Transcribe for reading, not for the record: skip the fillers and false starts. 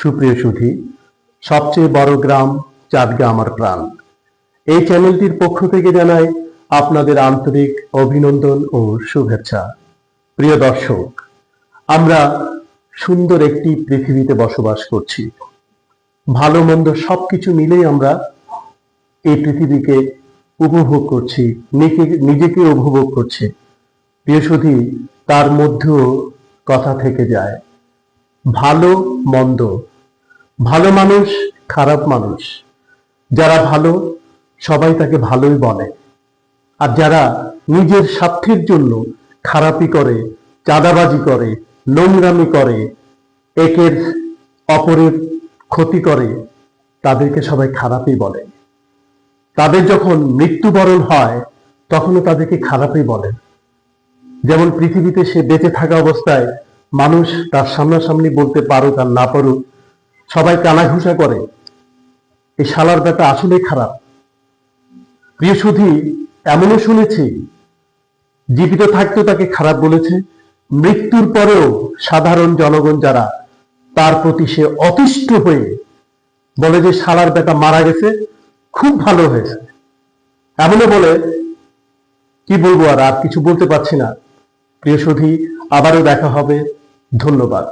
সুপ্রিয় সুধী, সবচেয়ে বড় গ্রাম চাটগা আমার প্রাণ। এই চ্যানেলটির পক্ষ থেকে জানাই আপনাদের আন্তরিক অভিনন্দন ও শুভেচ্ছা। প্রিয় দর্শক, আমরা সুন্দর একটি পৃথিবীতে বসবাস করছি। ভালো মন্দ সবকিছু মিলেই আমরা এই পৃথিবীকে উপভোগ করছি, নিজেকে উপভোগ করছি। প্রিয় সুধী, তার মধ্যেও কথা থেকে যায় ভালো মন্দ, ভালো মানুষ, খারাপ মানুষ। যারা ভালো সবাই তাকে ভালোই বলে, আর যারা নিজের স্বার্থের জন্য খারাপি করে, চাঁদাবাজি করে, নোংরামি করে, একের অপরের ক্ষতি করে, তাদেরকে সবাই খারাপই বলে। তাদের যখন মৃত্যুবরণ হয় তখনও তাদেরকে খারাপই বলে। যেমন পৃথিবীতে সে বেঁচে থাকা অবস্থায় মানুষ তার সামনাসামনি বলতে পারুক আর না পারুক, সবাই কানাঘুষা করে, এই শালার ব্যাটা আসলেই খারাপ। প্রিয় সুধী, এমনও শুনেছি জীবিত থাকতে তাকে খারাপ বলেছে, মৃত্যুর পরেও সাধারণ জনগণ যারা, তার প্রতি সে অতিষ্ঠ হয়ে বলে যে শালার ব্যাটা মারা গেছে, খুব ভালো হয়েছে। এমনও বলে, কি বলবো, আর কিছু বলতে পারছি না। প্রিয় সুধী, আবারও দেখা হবে। ধন্যবাদ।